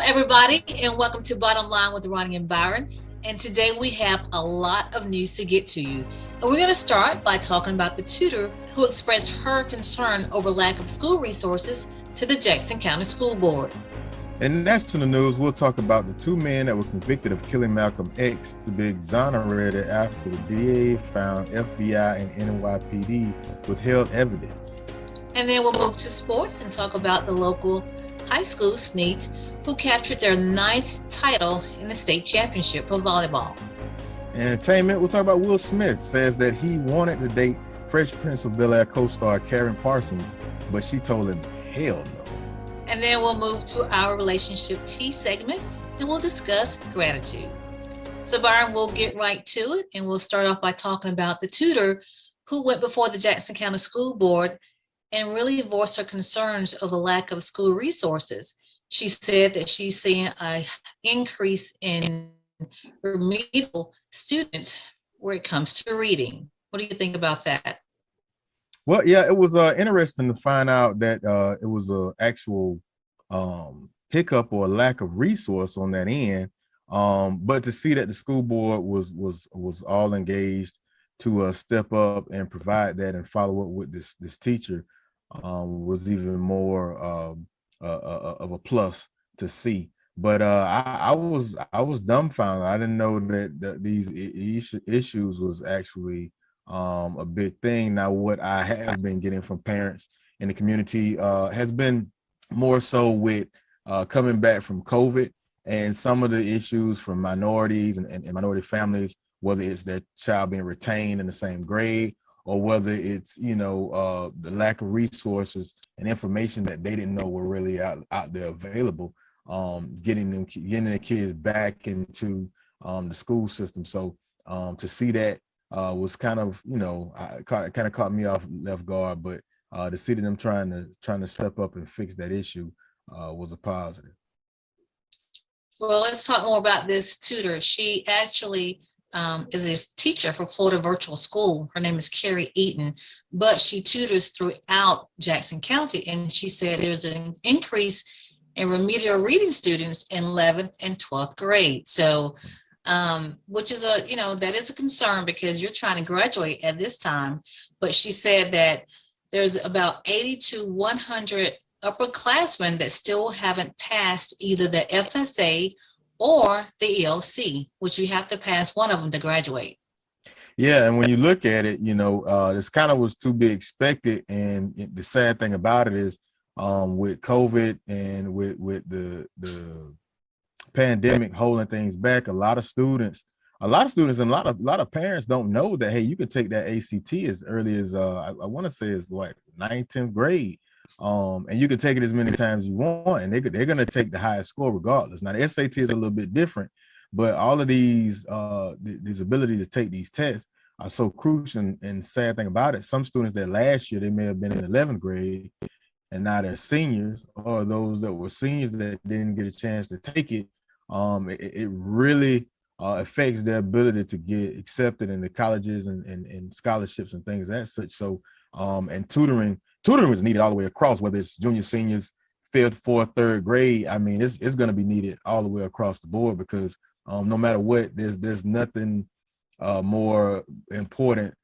everybody, and welcome to Bottom Line with Roni and Byron. And today we have a lot of news to get to you. And we're going to start by talking about the tutor who expressed her concern over lack of school resources to the Jackson County School Board. In national news, we'll talk about the two men that were convicted of killing Malcolm X to be exonerated after the DA found FBI and NYPD withheld evidence. And then we'll move to sports and talk about the local high school Sneads, who captured their 9th title in the state championship for volleyball. Entertainment, we'll talk about Will Smith says that he wanted to date Fresh Prince of Bel-Air co-star Karen Parsons, but she told him hell no. And then we'll move to our relationship tea segment and we'll discuss gratitude. So Byron, we'll get right to it, and we'll start off by talking about the tutor who went before the Jackson County School Board and really voiced her concerns of the lack of school resources. She said that she's seeing an increase in remedial students where it comes to reading. What do you think about that? Well, yeah, it was interesting to find out that it was an actual hiccup or a lack of resource on that end. But to see that the school board was all engaged to step up and provide that and follow up with this teacher was even more of a plus to see. But I was dumbfounded. I didn't know that these issues was actually a big thing. Now, what I have been getting from parents in the community has been more so with coming back from COVID and some of the issues from minorities and minority families, whether it's their child being retained in the same grade or whether it's, the lack of resources and information that they didn't know were really out there available, getting their kids back into the school system. So to see that was kind of, caught me off guard, but to see them trying to step up and fix that issue was a positive. Well, let's talk more about this tutor. She actually is a teacher for Florida Virtual School. Her name is Carrie Eaton, but she tutors throughout Jackson County. And she said there's an increase in remedial reading students in 11th and 12th grade. So, which is that is a concern because you're trying to graduate at this time. But she said that there's about 80 to 100 upperclassmen that still haven't passed either the FSA or the ELC, which you have to pass one of them to graduate. Yeah, and when you look at it, this kind of was to be expected. And the sad thing about it is with COVID and with the pandemic holding things back, a lot of students and a lot of parents don't know that, hey, you can take that ACT as early as I want to say it's like 9th, 10th grade. And you can take it as many times as you want, and they're going to take the highest score regardless. Now, the SAT is a little bit different, but all of these ability to take these tests are so crucial. And sad thing about it, some students that last year they may have been in 11th grade, and now they're seniors, or those that were seniors that didn't get a chance to take it. It really affects their ability to get accepted in the colleges and scholarships and things as such. So, and tutoring is needed all the way across, whether it's junior, seniors, 5th, 4th, 3rd grade. I mean, it's going to be needed all the way across the board because no matter what, there's nothing more important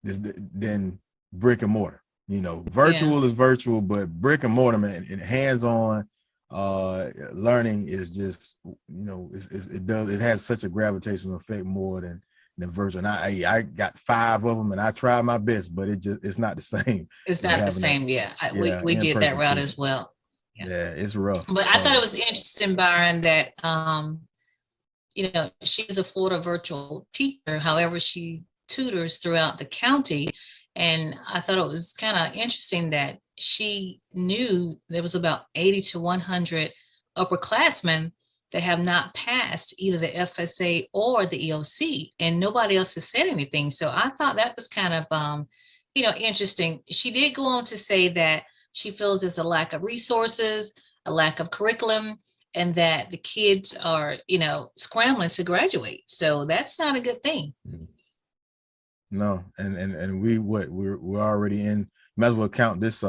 than brick and mortar. Virtual is virtual, but brick and mortar, man, and hands-on learning is just, it has such a gravitational effect more than virtual. And I got 5 of them and I tried my best, but it's not the same. It's not the same. We did that route as well. Yeah, it's rough. But I thought it was interesting, Byron, that she's a Florida virtual teacher. However, she tutors throughout the county. And I thought it was kind of interesting that she knew there was about 80 to 100 upperclassmen that have not passed either the FSA or the ELC, and nobody else has said anything. So I thought that was kind of, interesting. She did go on to say that she feels there's a lack of resources, a lack of curriculum, and that the kids are, scrambling to graduate. So that's not a good thing. No, and we're already in. Might as well count this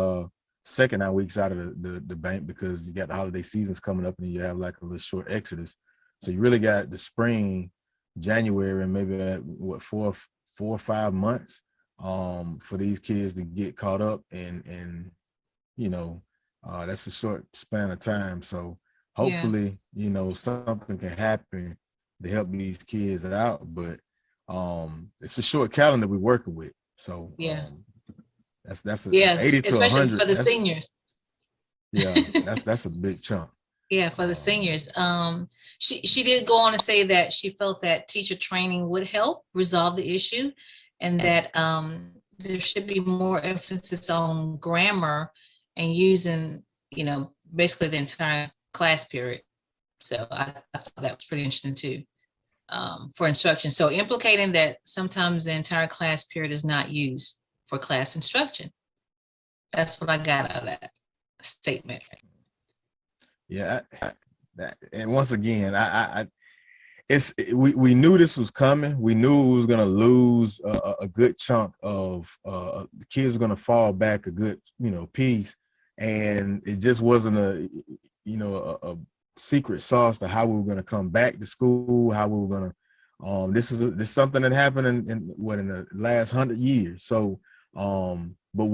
second 9 weeks out of the bank, because you got the holiday seasons coming up and you have like a little short exodus. So you really got the spring, January, and maybe what, 4 or 5 months for these kids to get caught up, and that's a short span of time. So hopefully, something can happen to help these kids out, but it's a short calendar we're working with. So that's 80 to especially 100 for the seniors. Yeah, that's a big chunk. Yeah, for the seniors. She did go on to say that she felt that teacher training would help resolve the issue, and that there should be more emphasis on grammar and using, basically the entire class period. So I thought that was pretty interesting too, for instruction. So implicating that sometimes the entire class period is not used for class instruction. That's what I got out of that statement. Yeah, and once again, we knew this was coming. We knew we was gonna lose a good chunk of the kids were gonna fall back a good piece, and it just wasn't a secret sauce to how we were gonna come back to school, how we were gonna. This is something that happened in the last 100 years. So, but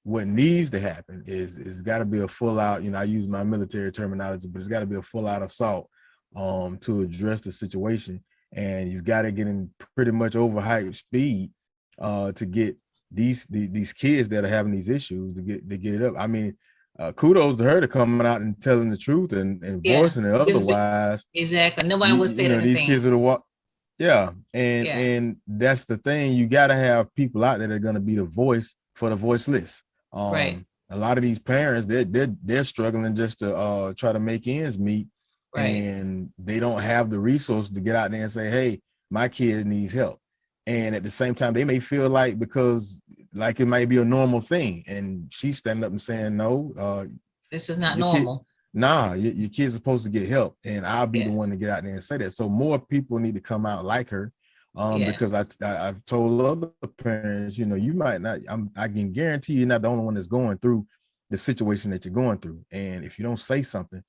what needs to happen is got to be a full out, I use my military terminology, but it's got to be a full out assault to address the situation. And you've got to get in pretty much overhyped speed to get these kids that are having these issues to get it up. I mean, kudos to her to coming out and telling the truth and voicing it. Otherwise, exactly, nobody would say anything. These kids are the and that's the thing. You got to have people out there that are going to be the voice for the voiceless. Right. A lot of these parents, they're struggling just to try to make ends meet, right, and they don't have the resources to get out there and say, hey, my kid needs help. And at the same time, they may feel like, because like it might be a normal thing, and she's standing up and saying, no, this is not normal. Your kid's supposed to get help, and I'll be the one to get out there and say that. So more people need to come out like her. Because I've told other parents, you might not, I can guarantee you're not the only one that's going through the situation that you're going through. And if you don't say something,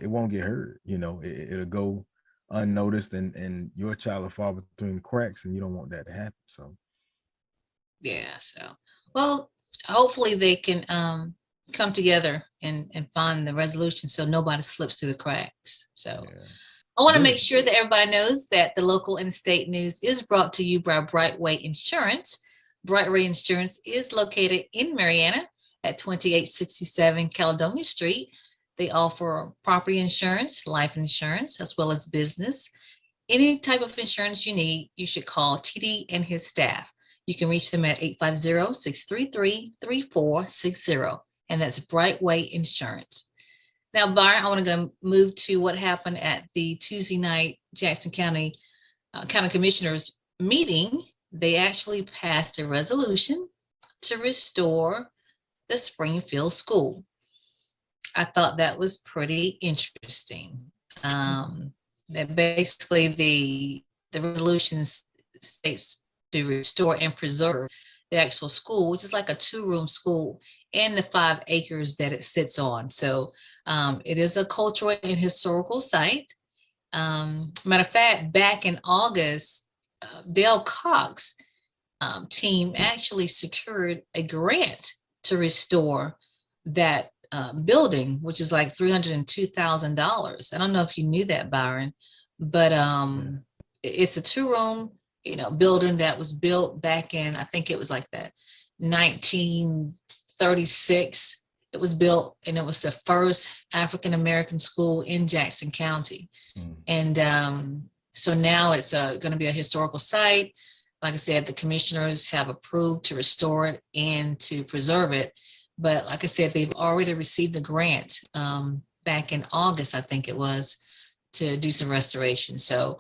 it won't get heard. It'll go unnoticed, and your child will fall between the cracks, and you don't want that to happen. So, well, hopefully they can come together and find the resolution so nobody slips through the cracks. So. Yeah. I want to make sure that everybody knows that the local and state news is brought to you by Brightway Insurance. Brightway Insurance is located in Marianna at 2867 Caledonia Street. They offer property insurance, life insurance, as well as business. Any type of insurance you need, you should call TD and his staff. You can reach them at 850-633-3460, and that's Brightway Insurance. Now, Byron, I want to move to what happened at the Tuesday night Jackson County County Commissioners meeting. They actually passed a resolution to restore the Springfield School. I thought that was pretty interesting. That basically the resolution states to restore and preserve the actual school, which is like a 2-room school, and the 5 acres that it sits on. So it is a cultural and historical site. Matter of fact, back in August, Dale Cox team actually secured a grant to restore that building, which is like $302,000. I don't know if you knew that, Byron, but it's a 2-room, building that was built back in, I think it was like that 1936. It was built, and it was the first African-American school in Jackson County. And so now it's going to be a historical site. Like I said, the commissioners have approved to restore it and to preserve it. But like I said, they've already received the grant back in August, I think it was, to do some restoration. So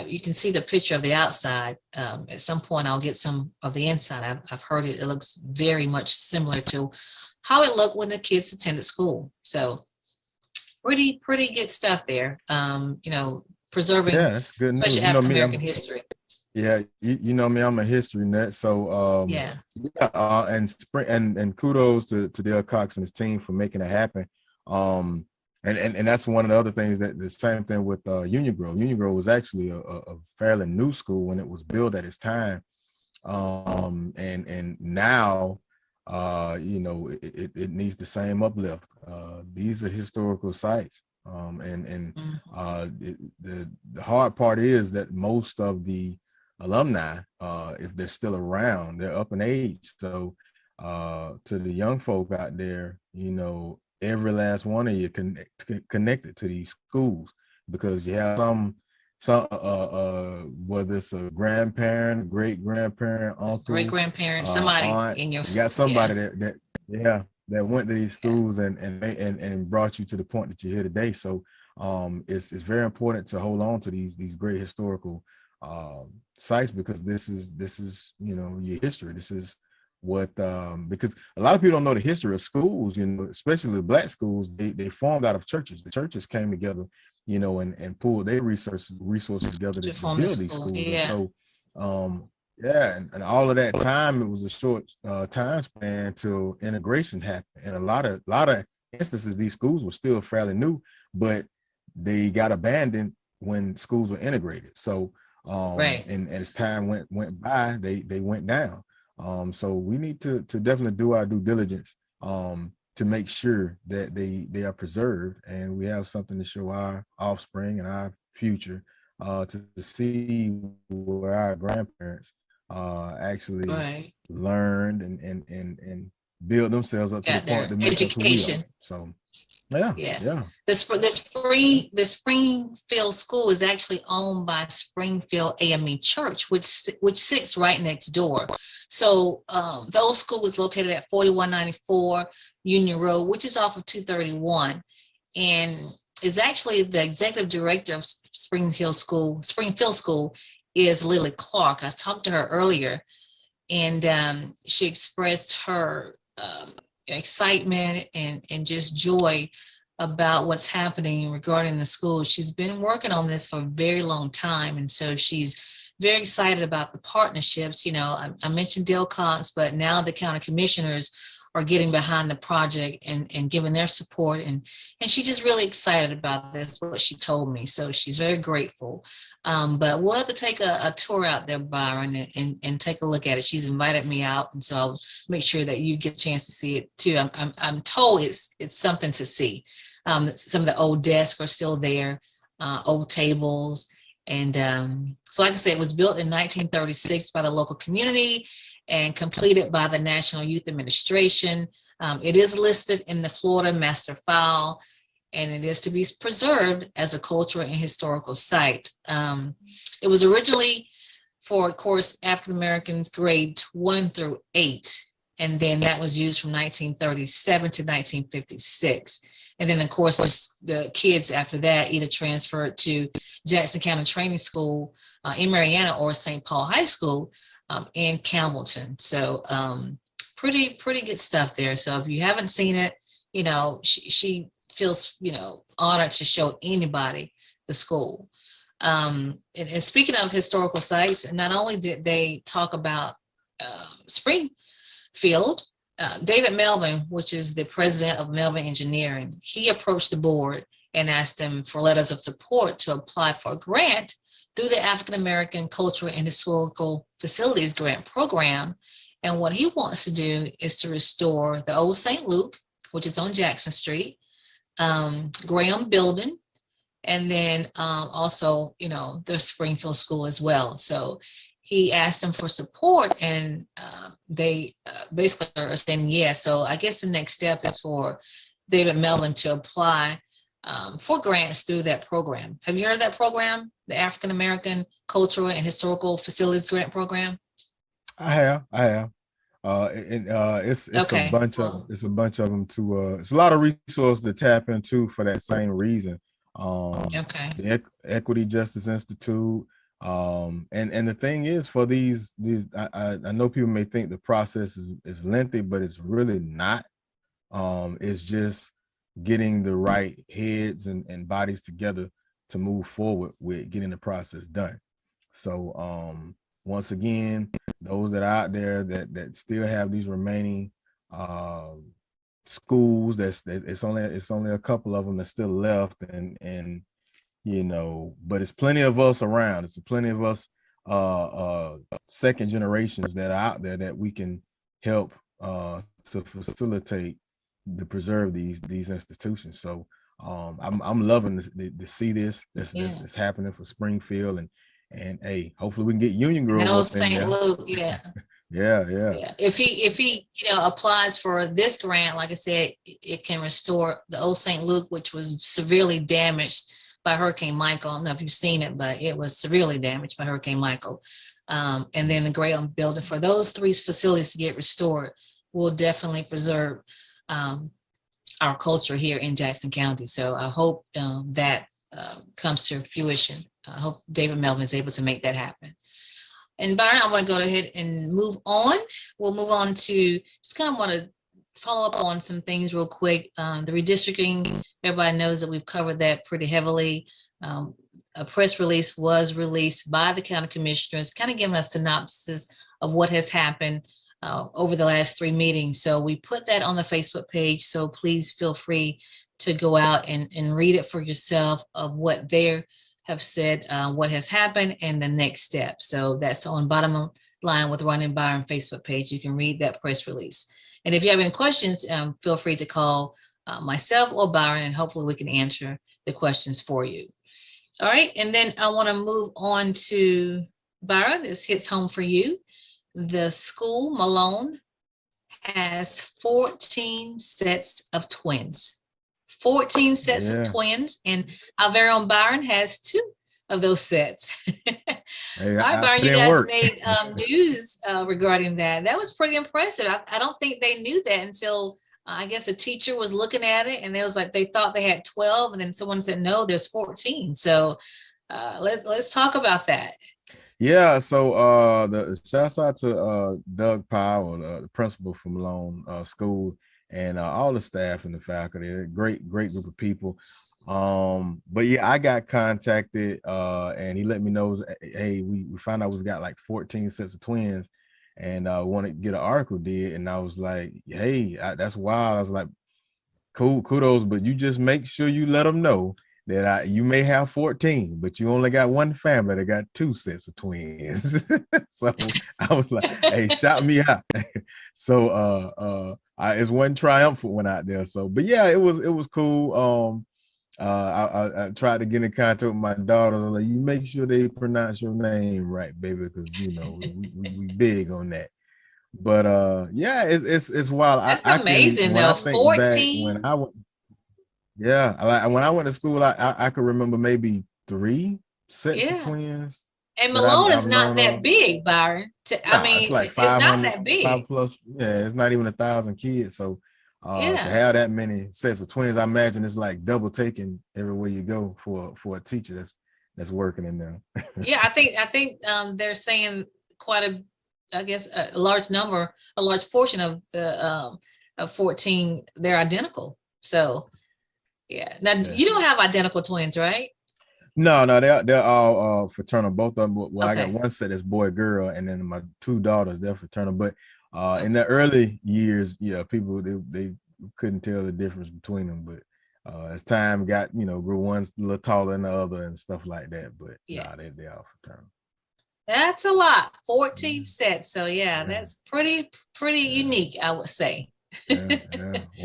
you can see the picture of the outside. At some point, I'll get some of the inside. I've heard it looks very much similar to how it looked when the kids attended school. So pretty good stuff there. Preserving that's good especially news. African American history. Yeah, you know me, I'm a history nut. So Yeah. yeah, and kudos to Dale Cox and his team for making it happen. And that's one of the other things, that the same thing with Union Grove. Union Grove was actually a fairly new school when it was built at its time. And now it needs the same uplift. These are historical sites. And the hard part is that most of the alumni, if they're still around, they're up in age. So to the young folk out there, every last one of you connected to these schools, because you have whether it's a grandparent, great grandparent, Great uncle, grandparents, somebody aunt, in your, you got yeah, somebody that went to these yeah, schools and brought you to the point that you're here today. So it's very important to hold on to these great historical sites, because this is your history. This is what because a lot of people don't know the history of schools, especially the Black schools. They formed out of churches. The churches came together, and pulled their resources together to to form the build these school. schools. And Yeah. so yeah, and all of that time, it was a short time span till integration happened. And a lot of instances, these schools were still fairly new, but they got abandoned when schools were integrated. So Right. and as time went by, they went down. So we need to definitely do our due diligence to make sure that they are preserved, and we have something to show our offspring and our future, to see where our grandparents actually Right. learned and build themselves up to the Got point their to make us who we are. education. So yeah, Yeah. yeah. The Springfield School is actually owned by Springfield AME Church, which sits right next door. So the old school was located at 4194 Union Road, which is off of 231, and is actually the executive director of Springfield School is Lily Clark. I talked to her earlier, and she expressed her excitement and just joy about what's happening regarding the school. She's been working on this for a very long time, and so she's very excited about the partnerships. I mentioned Dale Cox, but now the county commissioners are getting behind the project and giving their support, and she's just really excited about this, what she told me. So she's very grateful. But we'll have to take a tour out there, Byron, and take a look at it. She's invited me out, and so I'll make sure that you get a chance to see it too. I'm told it's something to see. Some of the old desks are still there, old tables, and so like I said, it was built in 1936 by the local community and completed by the National Youth Administration. It is listed in the Florida Master File, and it is to be preserved as a cultural and historical site. It was originally for, of course, African Americans grade 1 through 8, and then that was used from 1937 to 1956. And then, of course, the kids after that either transferred to Jackson County Training School in Marianna or St. Paul High School in Campbellton. So pretty good stuff there. So if you haven't seen it, she feels honored to show anybody the school. And speaking of historical sites, not only did they talk about Springfield, David Melvin, which is the president of Melvin Engineering, he approached the board and asked them for letters of support to apply for a grant through the African American Cultural and Historical Facilities Grant Program. And what he wants to do is to restore the old St. Luke, which is on Jackson Street, Graham Building, and then also, the Springfield School as well. So he asked them for support, and they basically are saying yes. So I guess the next step is for David Melvin to apply for grants through that program. Have you heard of that program, the African American Cultural and Historical Facilities Grant Program? I have. It's a Okay. bunch of them to it's a lot of resources to tap into for that same reason. Okay. The Equity Justice Institute. And the thing is, for these I know people may think the process is lengthy, but it's really not. It's just getting the right heads and bodies together to move forward with getting the process done. So once again, those that are out there that still have these remaining schools, it's only a couple of them that's still left, and but it's plenty of us around. It's plenty of us second generations that are out there that we can help to facilitate to preserve these institutions. So I'm loving to see this. This happening for Springfield, and hey, hopefully we can get Union Grove No, up in St. there. Luke, yeah. Yeah. If he applies for this grant, like I said, it can restore the old St. Luke, which was severely damaged by Hurricane Michael. I don't know if you've seen it, but it was severely damaged by Hurricane Michael. And then the Graham building. For those three facilities to get restored will definitely preserve our culture here in Jackson County. So I hope that comes to fruition. I hope David Melvin is able to make that happen. And Byron, I want to go ahead and move on. We'll move on to just kind of want to follow up on some things real quick. The redistricting, everybody knows that we've covered that pretty heavily. A press release was released by the county commissioners, kind of giving us a synopsis of what has happened over the last 3 meetings. So we put that on the Facebook page. So please feel free to go out and read it for yourself of what they have said, what has happened and the next step. So that's on Bottom Line with Roni Byron Facebook page. You can read that press release. And if you have any questions, feel free to call myself or Byron, and hopefully we can answer the questions for you. All right. And then I want to move on to Byron. This hits home for you. The school, Malone, has 14 sets of twins. 14 sets of twins, and our very own Byron has 2 of those sets. Hey, all right, Byron, you guys made news regarding that. That was pretty impressive. I don't think they knew that until I guess a teacher was looking at it, and they was like, they thought they had 12, and then someone said, no, there's 14. So let's talk about that. Yeah, so the shouts out to Doug Powell, the principal from Malone School, and all the staff and the faculty. A great group of people. But yeah, I got contacted and he let me know, hey, we found out we've got like 14 sets of twins, and want to get an article did. And I was like, hey, that's wild. I was like, cool, kudos, but you just make sure you let them know that you may have 14, but you only got one family that got 2 sets of twins. So I was like, hey, shout me out. So it's one triumphant one out there. So, but yeah, it was cool. I tried to get in contact with my daughter. Like, you make sure they pronounce your name right, baby, because we big on that. But yeah, it's wild. That's amazing though. 14. When I went to school, I could remember maybe 3 sets of twins. And Malone is not that big, Byron. I mean, it's like it's not that big. 5 plus, it's not even 1,000 kids. So to have that many sets of twins, I imagine it's like double taking everywhere you go for a teacher that's working in there. Yeah, I think they're saying quite a large portion of the of 14, they're identical. So yeah. Now you don't have identical twins, right? No, they're all fraternal. Both of them. Well, I got one set that's boy girl, and then my 2 daughters, they're fraternal. But in the early years, people they couldn't tell the difference between them. But as time got, grew, one's a little taller than the other and stuff like that. But they all fraternal. That's a lot. 14 sets. So that's pretty unique, I would say.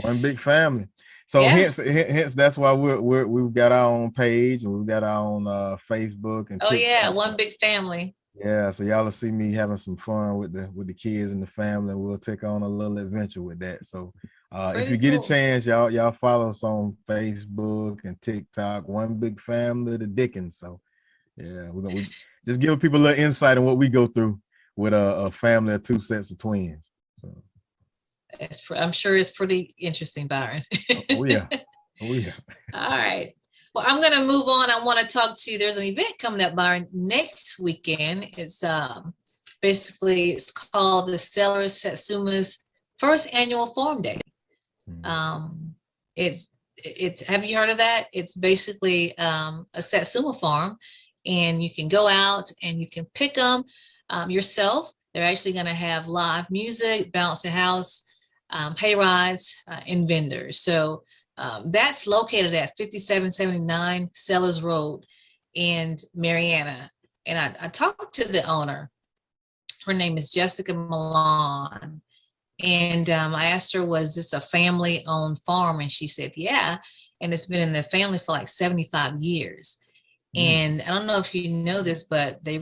One big family. So hence that's why we've got our own page, and we've got our own Facebook and TikTok. One big family. Yeah, so y'all will see me having some fun with the kids and the family, and we'll take on a little adventure with that. So if you get a chance, y'all follow us on Facebook and TikTok. One Big Family, the Dickens. So yeah, we just give people a little insight on what we go through with a family of 2 sets of twins. So I'm sure it's pretty interesting, Byron. Oh yeah. All right. Well, I'm going to move on. I want to talk to you. There's an event coming up, Byron, next weekend. It's basically, it's called the Stellars Satsuma's first annual Farm Day. It's have you heard of that? It's basically a Satsuma farm, and you can go out and you can pick them. yourself. They're actually going to have live music, bouncy house, hay rides, and vendors. So that's located at 5779 Sellers Road in Marietta. And I talked to the owner. Her name is Jessica Milan. And I asked her, was this a family owned farm? And she said, yeah. And it's been in the family for like 75 years. And I don't know if you know this, but they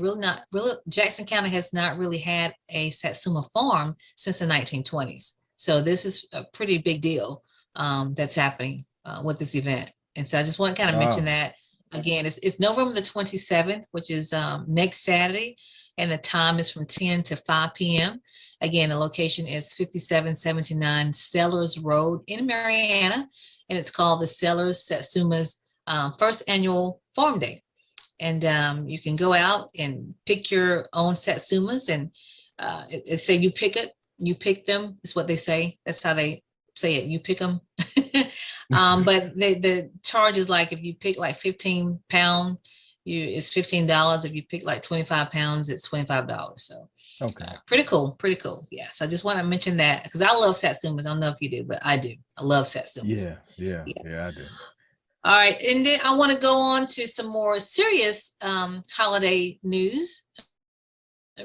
Jackson County has not really had a Satsuma farm since the 1920s. So this is a pretty big deal that's happening with this event. And so I just want to kind of mention that again. It's November the 27th, which is next Saturday, and the time is from 10 to 5 p.m. Again, the location is 5779 Sellers Road in Marietta, and it's called the Sellers Satsuma's first annual farm day. And you can go out and pick your own Satsumas, and it say you pick them is what they say. That's how they say it. You pick them. But the charge is like, if you pick like 15 pound, it's $15. If you pick like 25 pounds, it's $25. So okay, pretty cool. Yeah. So I just want to mention that because I love Satsumas. I don't know if you do, but I do. I love Satsumas. Yeah, I do. All right, and then I want to go on to some more serious holiday news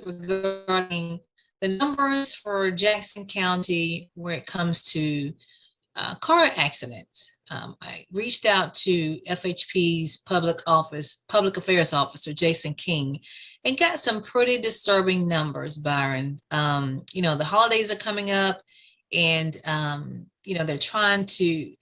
regarding the numbers for Jackson County where it comes to car accidents. I reached out to FHP's public affairs officer, Jason King, and got some pretty disturbing numbers, Byron. The holidays are coming up, and they're trying to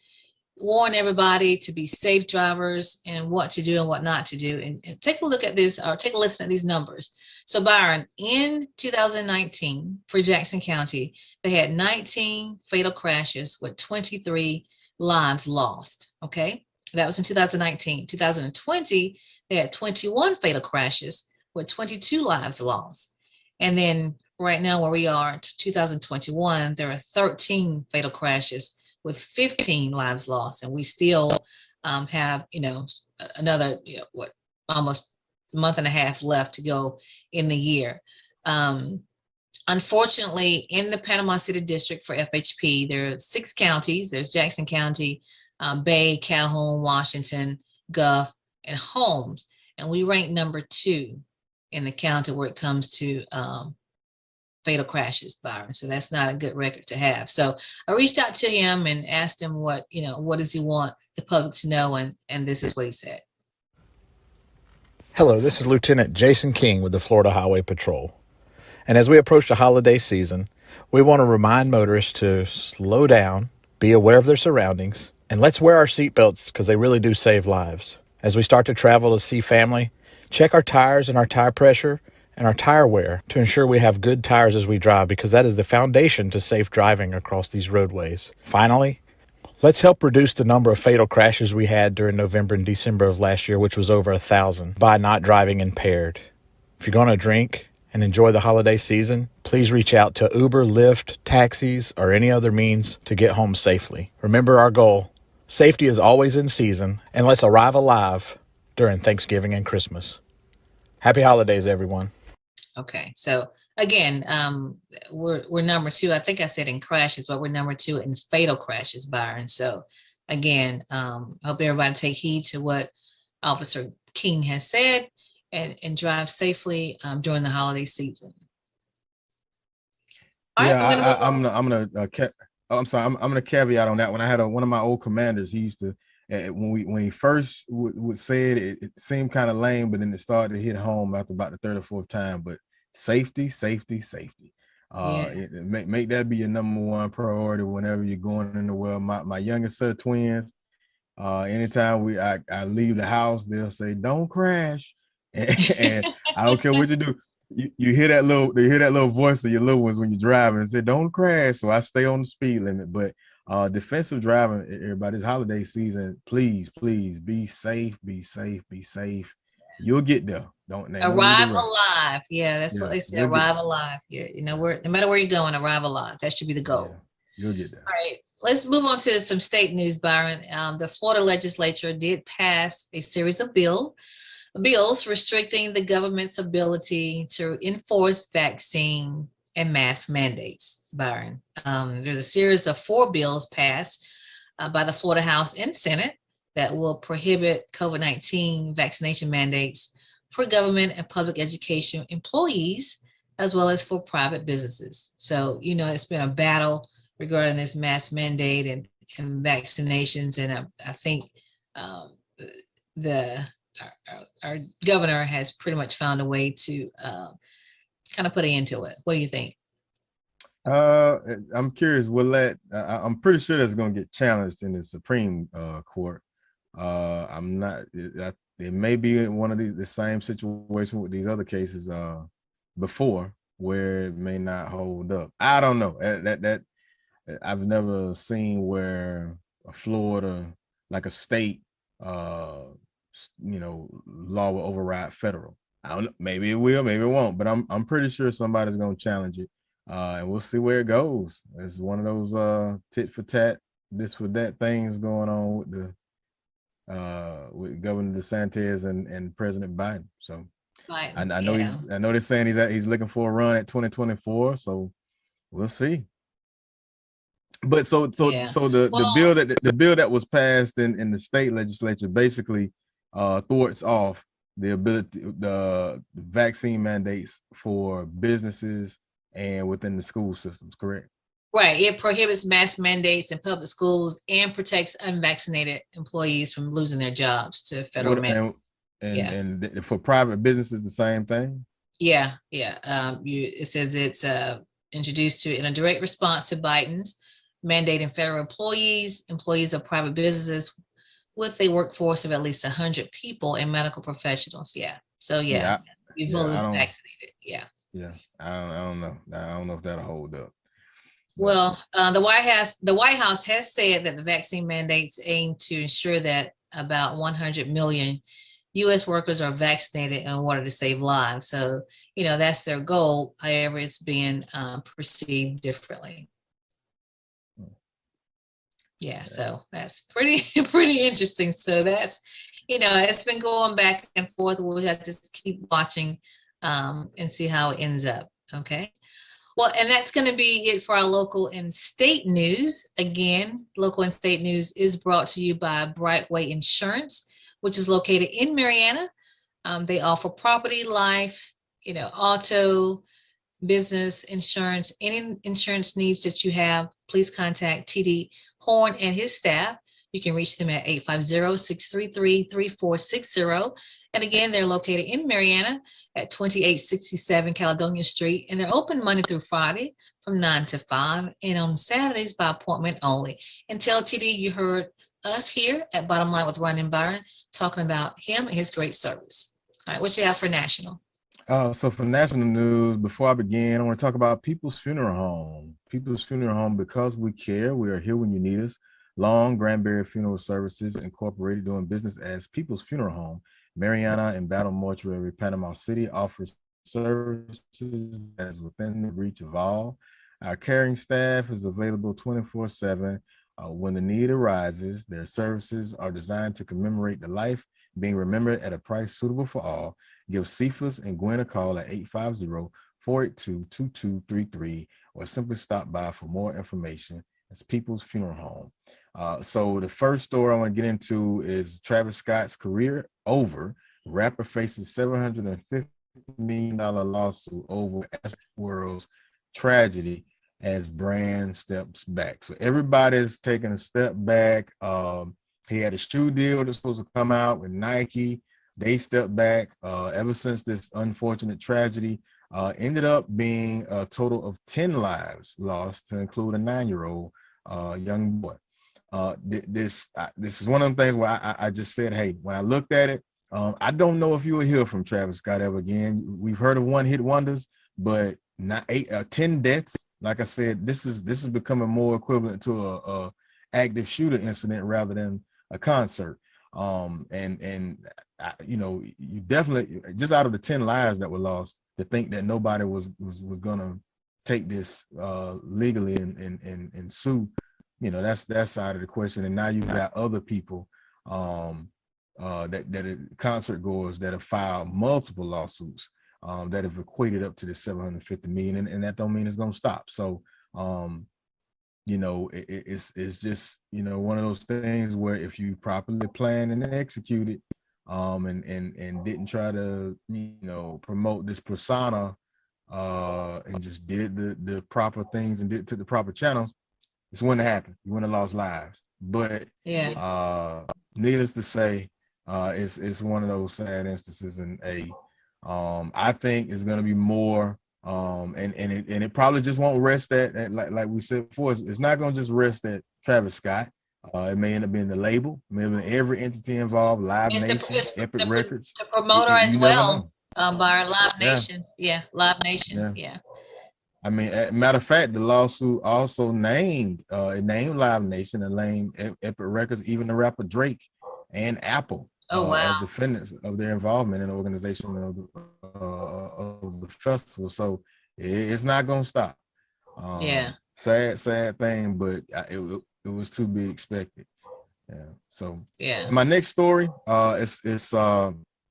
warn everybody to be safe drivers and what to do and what not to do. And take a look at this, or take a listen at these numbers. So Byron, in 2019 for Jackson County, they had 19 fatal crashes with 23 lives lost. Okay. That was in 2019. 2020, they had 21 fatal crashes with 22 lives lost. And then right now where we are, 2021, there are 13 fatal crashes with 15 lives lost, and we still have another almost a month and a half left to go in the year. Unfortunately, in the Panama City District for FHP, there are 6 counties. There's Jackson County, Bay, Calhoun, Washington, Guff, and Holmes, and we rank number 2 in the county where it comes to fatal crashes, Byron. So that's not a good record to have. So I reached out to him and asked him what does he want the public to know, and this is what he said. Hello, this is Lieutenant Jason King with the Florida Highway Patrol. And as we approach the holiday season, we want to remind motorists to slow down, be aware of their surroundings, and let's wear our seatbelts because they really do save lives. As we start to travel to see family, check our tires and our tire pressure and our tire wear to ensure we have good tires as we drive, because that is the foundation to safe driving across these roadways. Finally, let's help reduce the number of fatal crashes we had during November and December of last year, which was over 1,000, by not driving impaired. If you're going to drink and enjoy the holiday season, please reach out to Uber, Lyft, taxis, or any other means to get home safely. Remember our goal: safety is always in season, and let's arrive alive during Thanksgiving and Christmas. Happy holidays, everyone. Okay, so again, we're number 2. I think I said in crashes, but we're number 2 in fatal crashes, Byron. So again, I hope everybody take heed to what Officer King has said and drive safely during the holiday season. All right, I'm gonna caveat on that one. I had one of my old commanders. He used to, when he first would say it, it seemed kind of lame, but then it started to hit home after about the 3rd or 4th time. But safety. Make that be your number 1 priority whenever you're going in the world. My youngest set of twins, anytime I leave the house, they'll say, "Don't crash," and I don't care what you do. You hear that little voice of your little ones when you're driving and say, "Don't crash." So I stay on the speed limit. But defensive driving, everybody, this holiday season, please be safe. You'll get there. Don't arrive alive. Yeah, that's what they say. Arrive alive. Yeah, no matter where you're going, arrive alive. That should be the goal. Yeah, you'll get there. All right, let's move on to some state news, Byron. The Florida legislature did pass a series of bills bills restricting the government's ability to enforce vaccine and mask mandates, Byron. There's a series of 4 bills passed by the Florida House and Senate that will prohibit COVID-19 vaccination mandates for government and public education employees, as well as for private businesses. So, it's been a battle regarding this mask mandate and vaccinations. And I think our governor has pretty much found a way to kind of put an end to it. What do you think? I'm curious. I'm pretty sure that's going to get challenged in the Supreme Court. I'm not. It may be one of the same situation with these other cases before, where it may not hold up. I don't know. That I've never seen where a Florida, like a state, law will override federal. I don't know. Maybe it will, maybe it won't. But I'm pretty sure somebody's going to challenge it, and we'll see where it goes. It's one of those tit for tat, this for that things going on with Governor DeSantis and President Biden. So Right. I know I know they're saying he's looking for a run at 2024. So we'll see. But the bill that was passed in the state legislature basically thwarts off the vaccine mandates for businesses and within the school systems, correct? Right. It prohibits mask mandates in public schools and protects unvaccinated employees from losing their jobs to federal mandates. And for private businesses, the same thing? Yeah. It says it's introduced in a direct response to Biden's mandating federal employees of private businesses with a workforce of at least 100 people and medical professionals. Yeah. So you fully vaccinated. Yeah. Yeah. I don't know. I don't know if that'll hold up. Well, the White House has said that the vaccine mandates aim to ensure that about 100 million U.S. workers are vaccinated in order to save lives. So, that's their goal. However, it's being perceived differently. Yeah, so that's pretty interesting. So that's, it's been going back and forth. We'll have to just keep watching and see how it ends up. Okay. Well, and that's going to be it for our local and state news. Again, local and state news is brought to you by Brightway Insurance, which is located in Marianna. They offer property, life, auto, business insurance, any insurance needs that you have. Please contact TD Horn and his staff. You can reach them at 850-633-3460. And again, they're located in Marianna at 2867 Caledonia Street. And they're open Monday through Friday from 9 to 5 and on Saturdays by appointment only. And tell TD you heard us here at Bottom Line with Roni Byron talking about him and his great service. All right, what you have for national? So for national news, before I begin, I want to talk about People's Funeral Home. People's Funeral Home, because we care, we are here when you need us. Long Granbury Funeral Services Incorporated, doing business as People's Funeral Home, Marianna and Battle Mortuary, Panama City, offers services that is within the reach of all. Our caring staff is available 24/7 when the need arises. Their services are designed to commemorate the life being remembered at a price suitable for all. Give Cephas and Gwen a call at 850-482-2233 or simply stop by for more information. It's People's Funeral Home. So the first story I want to get into is Travis Scott's career over. Rapper faces $750 million lawsuit over World's tragedy as brand steps back. So everybody's taking a step back. He had a shoe deal that's supposed to come out with Nike. They stepped back ever since this unfortunate tragedy. Ended up being a total of 10 lives lost, to include a 9-year-old young boy. This is one of the things where I just said, hey, when I looked at it, I don't know if you will hear from Travis Scott ever again. We've heard of one-hit wonders, but not 10 deaths. Like I said, this is becoming more equivalent to a active shooter incident rather than a concert. You definitely, just out of the 10 lives that were lost, to think that nobody was gonna take this legally and sue, that's out of the question. And now you've got other people concert goers that have filed multiple lawsuits that have equated up to the 750 million, and that don't mean it's gonna stop. So it's just one of those things where if you properly plan and execute it, and didn't try to promote this persona, and just did the proper things and did to the proper channels, it's when it happened. You wouldn't have lost lives. But needless to say, it's one of those sad instances, and I think it's going to be more, and it probably just won't rest at like we said before. It's not going to just rest at Travis Scott. It may end up being the label, maybe every entity involved, Live Nation, Epic Records, the promoter as well, by our Live Yeah. Nation. Yeah, Live Nation. Yeah. I mean, matter of fact, the lawsuit also named Live Nation and named Epic Records, even the rapper Drake and Apple as defendants of their involvement in the organization of the festival. So it's not gonna stop. Sad thing, but it was to be expected. Yeah. So my next story is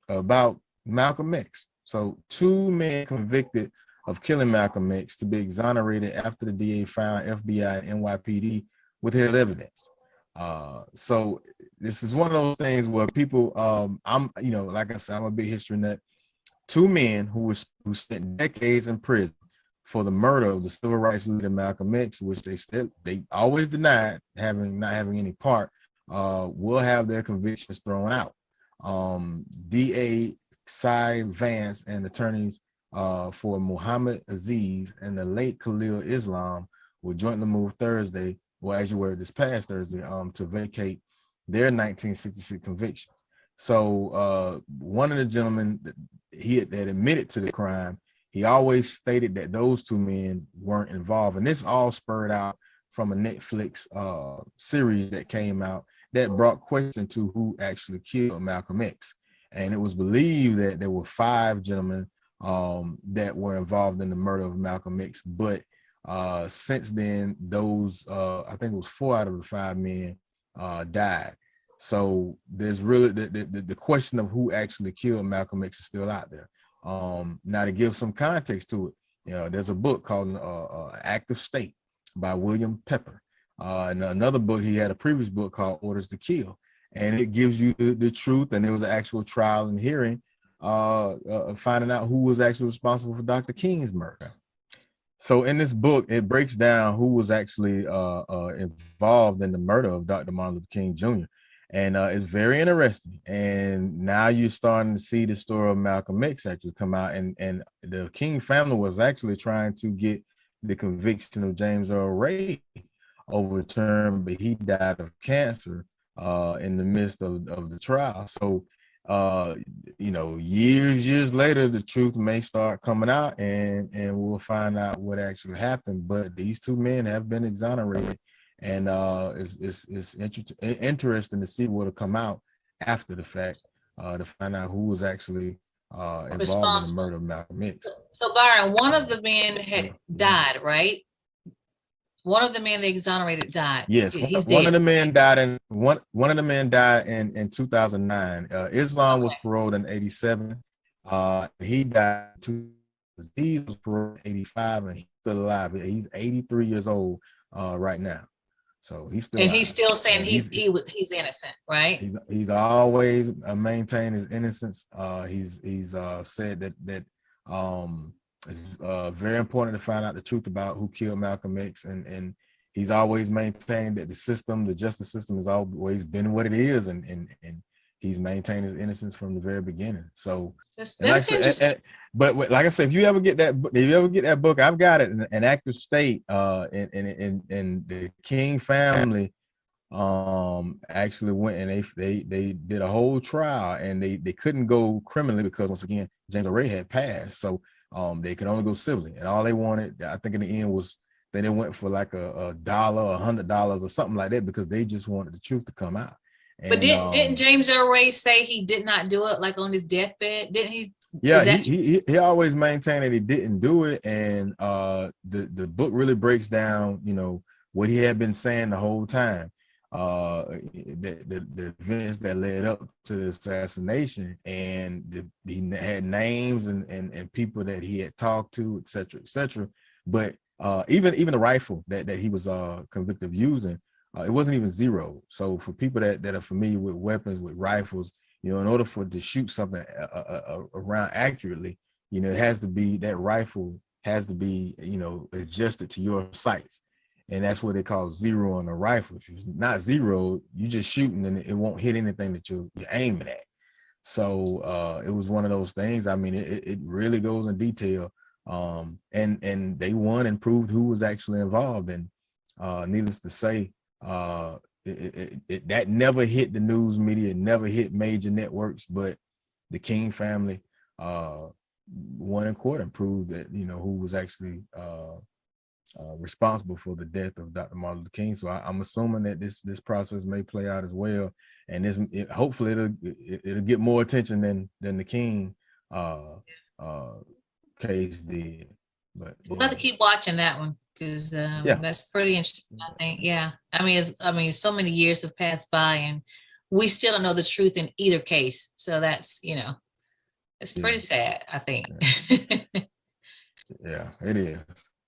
about Malcolm X. So 2 men convicted of killing Malcolm X to be exonerated after the DA found FBI and NYPD withheld evidence. So this is one of those things where people, I'm, like I said, I'm a big history nut. 2 men who spent decades in prison for the murder of the civil rights leader Malcolm X, which they always denied not having any part, will have their convictions thrown out. DA Cy Vance and attorneys for Muhammad Aziz and the late Khalil Islam will jointly move Thursday, this past Thursday, to vacate their 1966 convictions. So one of the gentlemen that admitted to the crime, he always stated that those 2 men weren't involved, and this all spurred out from a Netflix series that came out that brought question to who actually killed Malcolm X. And it was believed that there were 5 gentlemen that were involved in the murder of Malcolm X, but since then, those I think it was 4 out of the 5 men died. So there's really the question of who actually killed Malcolm X is still out there. Now, to give some context to it, there's a book called Active State by William Pepper. And another book, he had a previous book called Orders to Kill, and it gives you the truth. And there was an actual trial and hearing finding out who was actually responsible for Dr. King's murder. So in this book, it breaks down who was actually involved in the murder of Dr. Martin Luther King Jr. And it's very interesting. And now you're starting to see the story of Malcolm X actually come out. And the King family was actually trying to get the conviction of James Earl Ray overturned, but he died of cancer in the midst of the trial. So years later, the truth may start coming out, and we'll find out what actually happened. But these 2 men have been exonerated, and it's interesting to see what'll come out after the fact, to find out who was actually involved in the murder of Malcolm X. So Byron, one of the men had died, right? One of the men they exonerated died. Yes, one of the men died in 2009. Islam was paroled in 87. He died in 2000. He was paroled in 85, and he's still alive. He's 83 years old right now. So he's still. And alive. He's still saying he's innocent, right? He's always maintained his innocence. He's said that it's very important to find out the truth about who killed Malcolm X, and he's always maintained that the justice system has always been what it is, and he's maintained his innocence from the very beginning. So that's interesting. But like I said, if you ever get that book, I've got it in Active State, and the King family actually went and they did a whole trial, and they couldn't go criminally because, once again, James Ray had passed. So they could only go civilly, and all they wanted, I think in the end, was that they went for like $100, $100 or something like that, because they just wanted the truth to come out. And, but didn't James Earl Ray say he did not do it, like on his deathbed? Didn't he? Yeah, he always maintained that he didn't do it, and the book really breaks down, what he had been saying the whole time. the events that led up to the assassination, and he had names and people that he had talked to, et cetera, et cetera. But even the rifle that he was convicted of using, it wasn't even zero. So for people that are familiar with weapons, with rifles, in order for it to shoot something around accurately, it has to be, that rifle has to be, adjusted to your sights. And that's what they call zero on a rifle. If it's not zero, you just shooting and it won't hit anything that you're aiming at. So it was one of those things. I mean, it really goes in detail. And they won and proved who was actually involved. And needless to say, that never hit the news media, it never hit major networks, but the King family won in court and proved that, who was actually responsible for the death of Dr. Martin Luther King. So I'm assuming that this process may play out as well, and hopefully it'll get more attention than the King case did. But we'll have to keep watching that one, because that's pretty interesting, I think. Yeah, I mean, so many years have passed by, and we still don't know the truth in either case. So that's it's pretty sad, I think. Yeah, it is.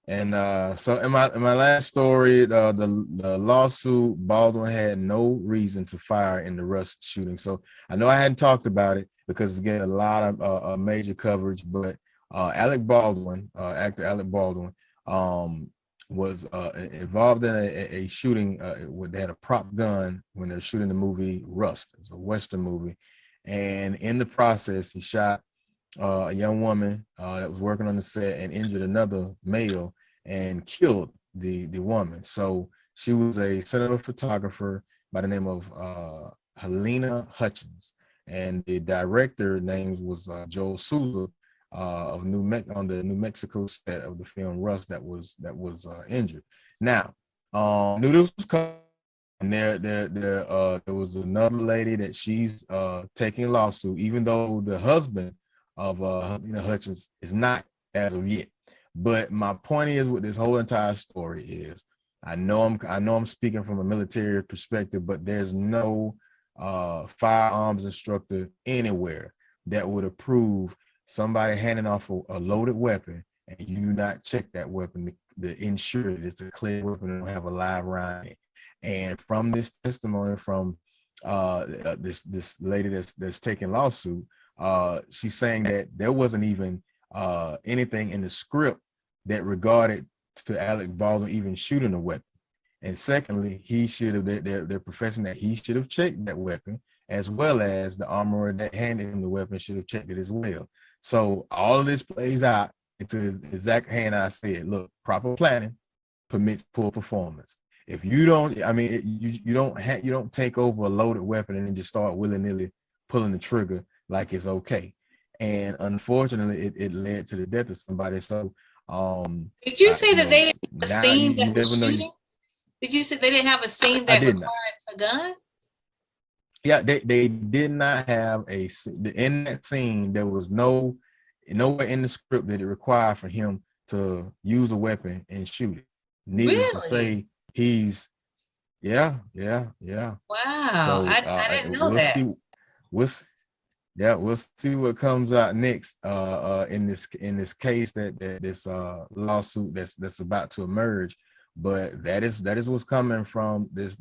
And so in my last story, the lawsuit, Baldwin had no reason to fire in the Russ shooting. So I know I hadn't talked about it because it's getting a lot of major coverage, but actor Alec Baldwin, was involved in a shooting where they had a prop gun when they were shooting the movie Rust. It was a Western movie. And in the process, he shot a young woman that was working on the set and injured another male and killed the woman. So she was a cinema photographer by the name of Helena Hutchins, and the director name was Joel Souza of on the New Mexico set of the film Rust that was injured. Now, knew this was coming. And there was another lady that she's taking a lawsuit, even though the husband of Hutchins is not as of yet. But my point is, with this whole entire story is, I know I'm speaking from a military perspective, but there's no firearms instructor anywhere that would approve somebody handing off a loaded weapon and you do not check that weapon to ensure that it's a clear weapon and don't have a live round in it. And from this testimony from this lady that's taking lawsuit, she's saying that there wasn't even anything in the script that regarded to Alec Baldwin even shooting a weapon. And secondly, they're professing that he should have checked that weapon, as well as the armorer that handed him the weapon should have checked it as well. So all of this plays out into his exact hand. I said, look, proper planning permits poor performance. If you don't, I mean, you don't take over a loaded weapon and then just start willy-nilly pulling the trigger like it's okay. And unfortunately, it led to the death of somebody. So, did you say that they didn't have a scene that was shooting? Did you say they didn't have a scene that required a gun? Yeah, they did not have in that scene. There was nowhere in the script that it required for him to use a weapon and shoot it. Needless to say, yeah. Wow, So, I didn't know that. We'll see what comes out next in this case this lawsuit that's about to emerge. But that is what's coming from this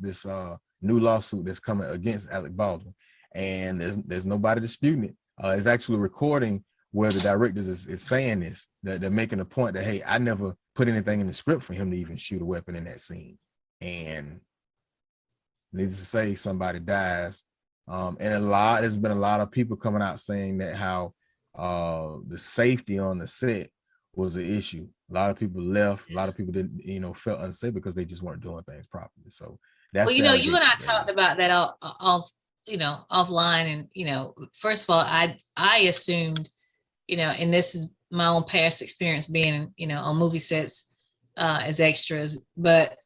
new lawsuit that's coming against Alec Baldwin, and there's nobody disputing it. It's actually a recording where the director is saying this, that they're making a point that, hey, I never put anything in the script for him to even shoot a weapon in that scene. And needless to say, somebody dies. And there's been a lot of people coming out saying that how the safety on the set was an issue. A lot of people left. A lot of people didn't, felt unsafe because they just weren't doing things properly. So that's you and I talked about that offline. And first of all, I assumed, and this is my own past experience being, on movie sets as extras, but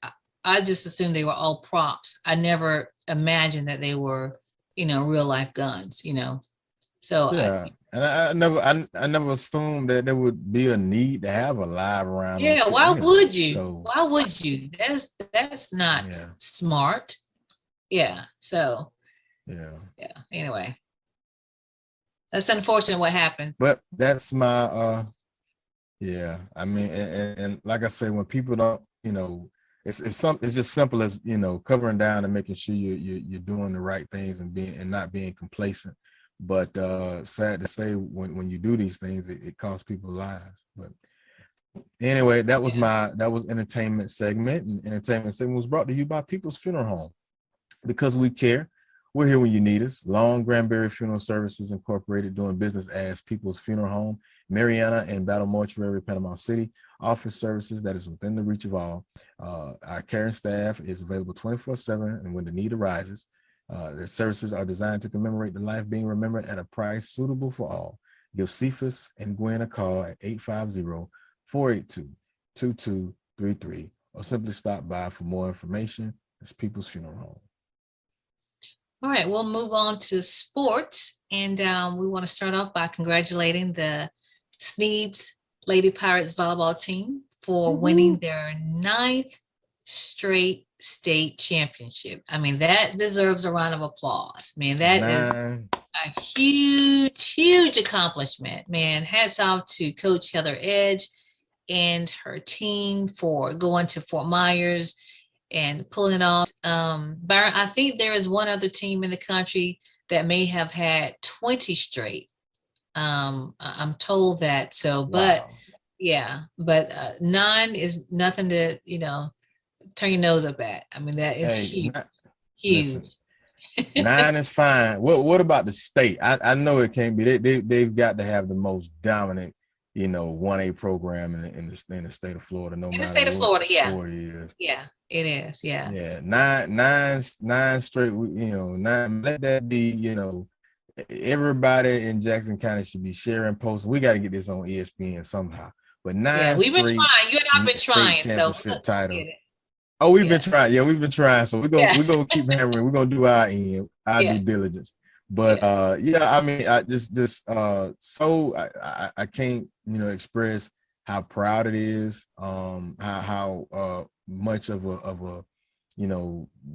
I just assumed they were all props. I never imagined that they were, real life guns. So yeah, I never assumed that there would be a need to have a live round. Yeah, why would you? Why would you? That's not smart. Yeah. So Yeah. anyway, that's unfortunate what happened. But that's my yeah. I mean, and like I say, when people don't, it's just simple as, covering down and making sure you're doing the right things and not being complacent. But sad to say, when you do these things, it costs people lives. But anyway, that was entertainment segment, and entertainment segment was brought to you by People's Funeral Home. Because we care, we're here when you need us. Long Granbury Funeral Services Incorporated, doing business as People's Funeral Home, Mariana and Battle Mortuary, Panama City, offers services that is within the reach of all. Our caring staff is available 24/7, and when the need arises, their services are designed to commemorate the life being remembered at a price suitable for all. Give Cephas and Gwen a call at 850-482-2233, or simply stop by for more information. It's People's Funeral Home. All right, we'll move on to sports, and we want to start off by congratulating the Sneads Lady Pirates volleyball team for winning their 9th straight state championship. I mean, that deserves a round of applause. Man, that is a huge accomplishment. Man, hats off to Coach Heather Edge and her team for going to Fort Myers and pulling it off. Byron, I think there is one other team in the country that may have had 20 straight. I'm told that. So, but yeah, but 9 is nothing to, turn your nose up at. I mean, that is huge. Listen, 9 is fine. What about the state? I know it can't be. They've got to have the most dominant, 1A program in the state of Florida. No matter in the state of Florida, yeah. Yeah, it is. Yeah. Yeah, nine straight. 9. Let that be. Everybody in Jackson County should be sharing posts. We got to get this on ESPN somehow. But 9. Yeah, we've been trying. You and I've been trying. Championship titles. Oh, we've been trying. Yeah, we've been trying. So we're gonna keep hammering. We're gonna do our end, our due diligence. But I mean, I I can't express how proud it is. How much of a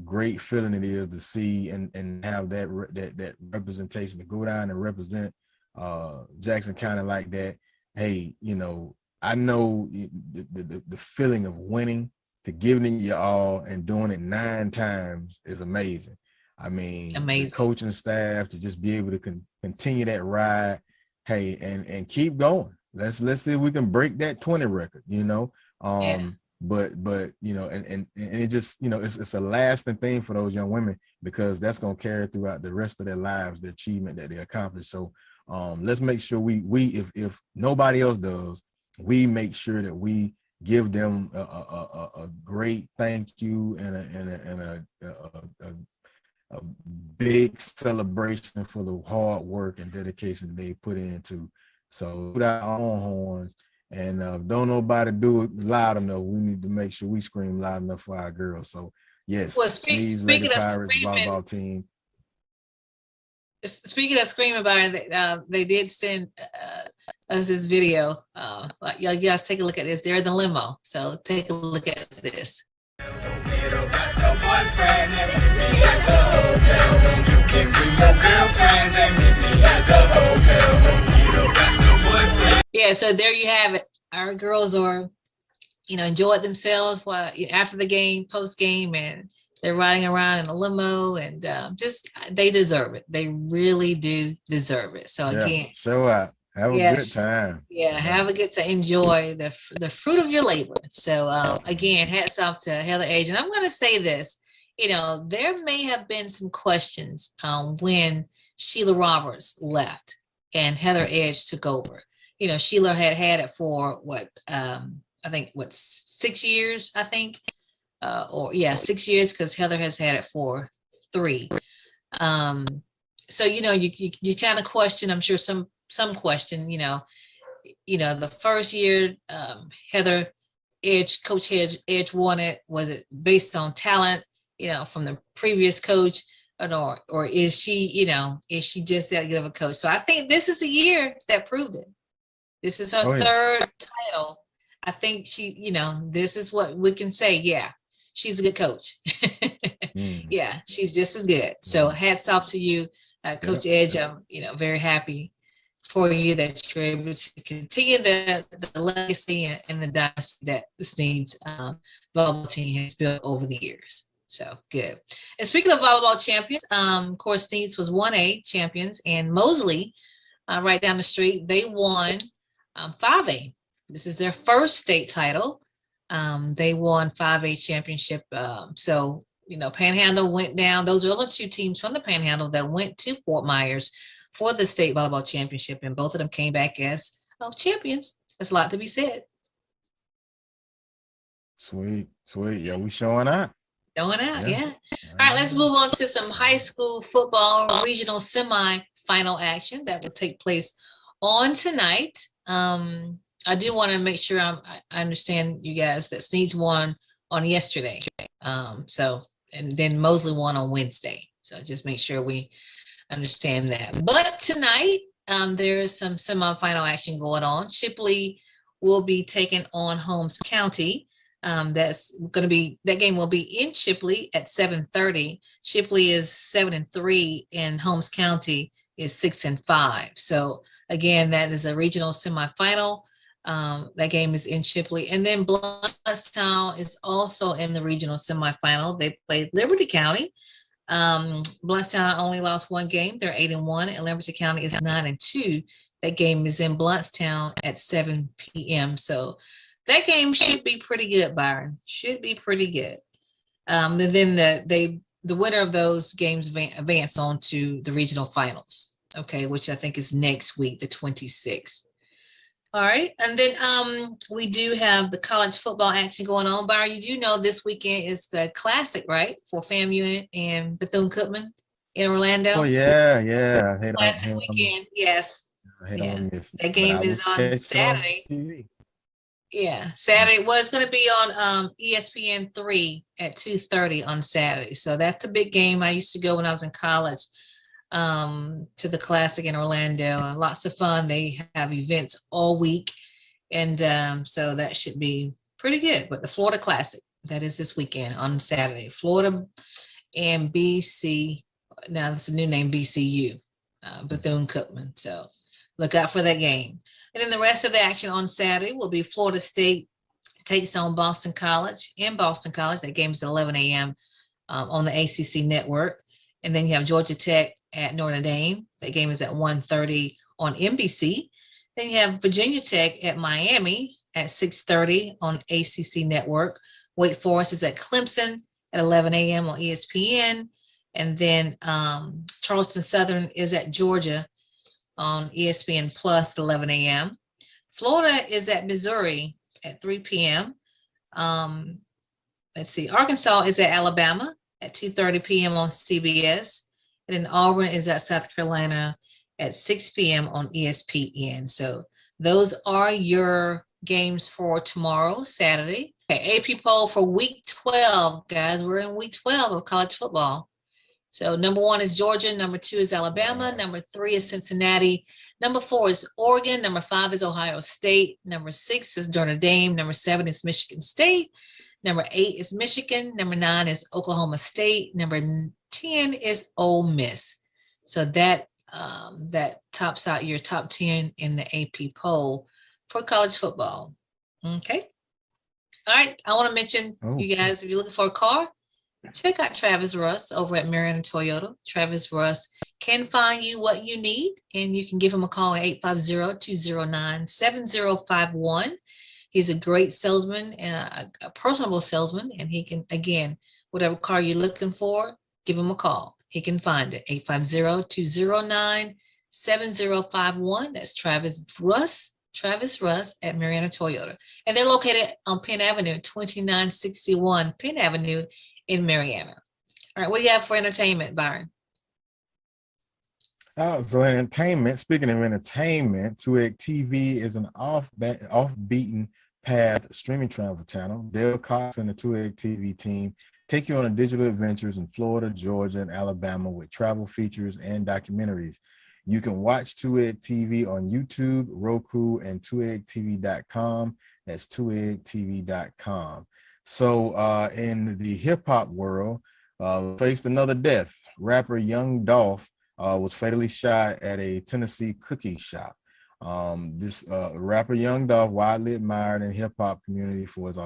great feeling it is to see and have that representation, to go down and represent Jackson County like that. Hey, I know the feeling of winning, to giving it your all and doing it 9 times is amazing. I mean, the coaching staff to just be able to continue that ride, hey, and keep going. Let's see if we can break that 20 record, But and it just it's a lasting thing for those young women, because that's gonna carry throughout the rest of their lives, the achievement that they accomplish. So let's make sure we if nobody else does, we make sure that we give them a great thank you and a big celebration for the hard work and dedication they put into. So put our own horns, and don't nobody do it loud enough. We need to make sure we scream loud enough for our girls. So yes, Sneads Lady Pirates volleyball team. Speaking of screaming about it, they did send us this video. Like, you guys take a look at this. They're in the limo, so take a look at this. Yeah, so there you have it. Our girls are, enjoyed themselves while after the game, post game, and they're riding around in a limo, and just they deserve it. They really do deserve it. So again, show up, have a good time. Yeah, have a good time. Enjoy the fruit of your labor. So again, hats off to Heather Edge. And I'm going to say this. There may have been some questions when Sheila Roberts left and Heather Edge took over. Sheila had it for I think 6 years, I think. 6 years, because Heather has had it for 3. So you kind of question. I'm sure some question. The first year Heather Edge, Coach Edge won it. Was it based on talent? From the previous coach, or is she just that good of a coach? So I think this is a year that proved it. This is her 3rd title. I think she, this is what we can say. Yeah. she's a good coach. Mm. Yeah, she's just as good. So hats off to you, Coach Edge. I'm, very happy for you that you're able to continue the legacy and the dynasty that the Sneads volleyball team has built over the years. So good. And speaking of volleyball champions, of course, Sneads was 1A champions, and Mosley, right down the street, they won 5A. This is their first state title. They won 5A championship. So, Panhandle went down. Those are the other two teams from the Panhandle that went to Fort Myers for the state volleyball championship, and both of them came back as champions. That's a lot to be said. Sweet. Yeah, we showing out. Going out, yeah. All right, let's move on to some high school football regional semi-final action that will take place on tonight. I do want to make sure I understand you guys that Sneads won on yesterday. And then Mosley won on Wednesday. So just make sure we understand that. But tonight, there is some semifinal action going on. Shipley will be taking on Holmes County. That game will be in Shipley at 7:30. Shipley is 7-3 and Holmes County is 6-5. So again, that is a regional semifinal. That game is in Shipley. And then Blountstown is also in the regional semifinal. They played Liberty County. Blountstown only lost one game. They're 8-1, and Liberty County is 9-2. That game is in Blountstown at 7 p.m. So that game should be pretty good, Byron. Should be pretty good. And then the winner of those games advance on to the regional finals, okay, which I think is next week, the 26th. All right, and then we do have the college football action going on. Byron, you do know this weekend is the Classic, right, for FAMU and Bethune-Cookman in Orlando? Oh, yeah. Classic weekend, yes. That game is on Saturday. Yeah, Saturday. Well, it's going to be on ESPN 3 at 2:30 on Saturday. So that's a big game. I used to go when I was in college to the Classic in Orlando. Lots of fun. They have events all week. And so that should be pretty good. But the Florida Classic, that is this weekend on Saturday. Florida and BC. Now it's a new name, BCU, Bethune-Cookman. So look out for that game. And then the rest of the action on Saturday will be Florida State takes on Boston College in Boston College. That game is at 11 a.m. On the ACC network. And then you have Georgia Tech at Notre Dame. That game is at 1:30 on NBC. Then you have Virginia Tech at Miami at 6:30 on ACC network. Wake Forest is at Clemson at 11 a.m. on ESPN. And then Charleston Southern is at Georgia on ESPN Plus at 11 a.m. Florida is at Missouri at 3 p.m. Let's see, Arkansas is at Alabama at 2:30 p.m. on CBS. And then Auburn is at South Carolina at 6 p.m. on ESPN. So those are your games for tomorrow, Saturday. Okay, AP poll for week 12, guys. We're in week 12 of college football. So number 1 is Georgia, number 2 is Alabama, number 3 is Cincinnati, number 4 is Oregon, number 5 is Ohio State, number 6 is Notre Dame, number 7 is Michigan State, number 8 is Michigan, number 9 is Oklahoma State, number 10 is Ole Miss. So that tops out your top 10 in the AP poll for college football. Okay. All right. I want to mention, you guys, if you're looking for a car, check out Travis Russ over at Marietta Toyota. Travis Russ can find you what you need, and you can give him a call at 850-209-7051. He's a great salesman and a personable salesman, and he can, again, whatever car you're looking for, give him a call. He can find it, 850-209-7051. That's Travis Russ at Marietta Toyota. And they're located on Penn Avenue, 2961 Penn Avenue in Marietta. All right, what do you have for entertainment, Byron? So entertainment, speaking of entertainment, 2Egg TV is an off-beaten path streaming travel channel. Dale Cox and the 2Egg TV team take you on digital adventures in Florida, Georgia, and Alabama with travel features and documentaries. You can watch 2Egg TV on YouTube, Roku, and 2eggtv.com. That's 2eggtv.com. So in the hip hop world, faced another death. Rapper Young Dolph was fatally shot at a Tennessee cookie shop. This rapper Young Dolph, widely admired in hip hop community for his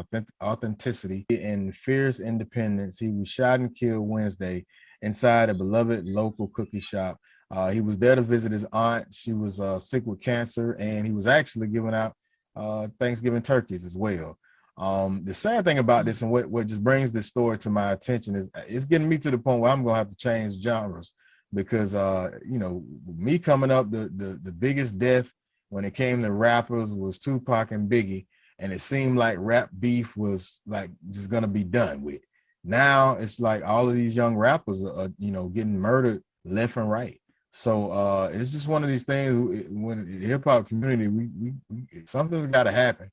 authenticity and fierce independence, he was shot and killed Wednesday inside a beloved local cookie shop. He was there to visit his aunt. She was sick with cancer, and he was actually giving out Thanksgiving turkeys as well. The sad thing about this, and what just brings this story to my attention, is it's getting me to the point where I'm gonna have to change genres, because you know, me coming up, the biggest death when it came to rappers was Tupac and Biggie, and it seemed like rap beef was like just gonna be done with. Now it's like all of these young rappers are, you know, getting murdered left and right. So it's just one of these things. When the hip hop community, we something's got to happen.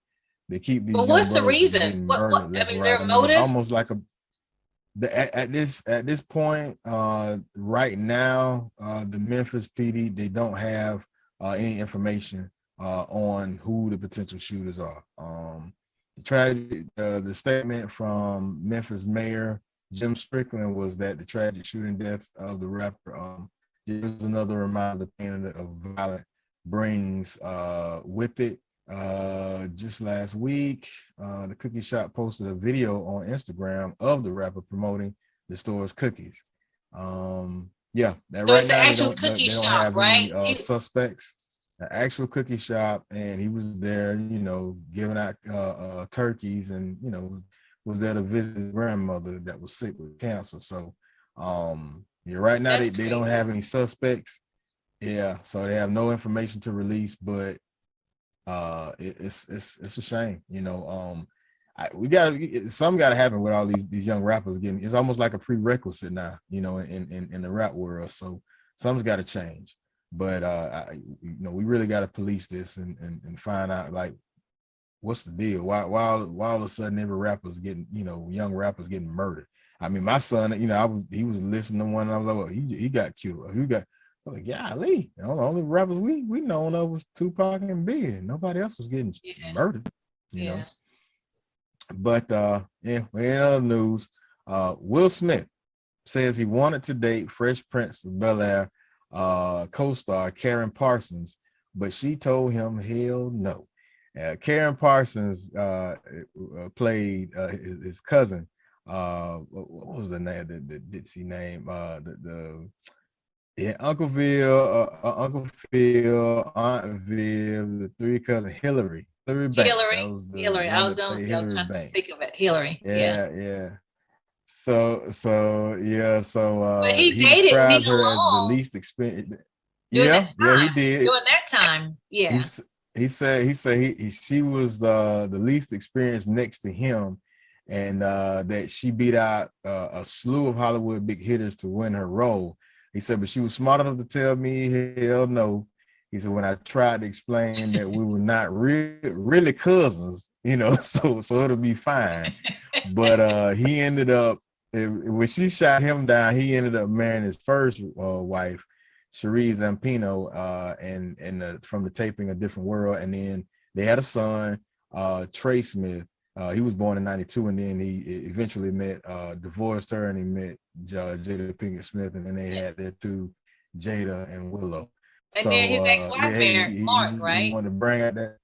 They keep these But young what's the brothers from reason? getting What murdered I left mean, and is there right. a I mean, it's motive? almost like at this point, right now, the Memphis PD, they don't have any information on who the potential shooters are. The statement from Memphis Mayor Jim Strickland was that the tragic shooting death of the rapper is another reminder of the pain of violence brings with it. Just last week, the cookie shop posted a video on Instagram of the rapper promoting the store's cookies. Yeah, that So right it's an now actual cookie they don't shop, have right? any suspects. An actual cookie shop, and he was there, you know, giving out turkeys, and you know, was there to visit his grandmother that was sick with cancer. So, yeah, right now they don't have any suspects. Yeah, so they have no information to release, but it's a shame, you know. We got something got to happen with all these young rappers getting. It's almost like a prerequisite now, you know, in the rap world. So something's got to change. But you know, we really got to police this and find out like what's the deal. Why all of a sudden every rapper's getting, you know, young rappers getting murdered. I mean, my son, you know, he was listening to one, and I was like, well, he got killed. Who got? I was like, golly, you know, the only rappers we known of was Tupac and Biggie. Nobody else was getting murdered, you know. But yeah, in other news, Will Smith says he wanted to date Fresh Prince of Bel-Air co-star Karen Parsons, but she told him hell no. Karen Parsons played his cousin. What was the name? The ditzy name? Uncle Phil, Aunt Viv, the three cousins, Hillary Banks. That was the Hillary. one that played I was Hillary trying to Banks. think of it. Hillary. Yeah. So But he described her as the least experienced. Yeah, he did. During that time, yeah. He said she was the least experienced next to him, and that she beat out a slew of Hollywood big hitters to win her role. He said, but she was smart enough to tell me hell no. He said, when I tried to explain that we were not really cousins, you know, so it'll be fine. But he ended up, when she shot him down, he ended up marrying his first wife, Cherie Zampino, and from the taping A Different World. And then they had a son, Trey Smith. He was born in 92, and then he eventually divorced her, and he met Jada Pinkett Smith, and then they had their two, Jada and Willow. And so, then his ex-wife married Mark, right? He wanted to bring out that.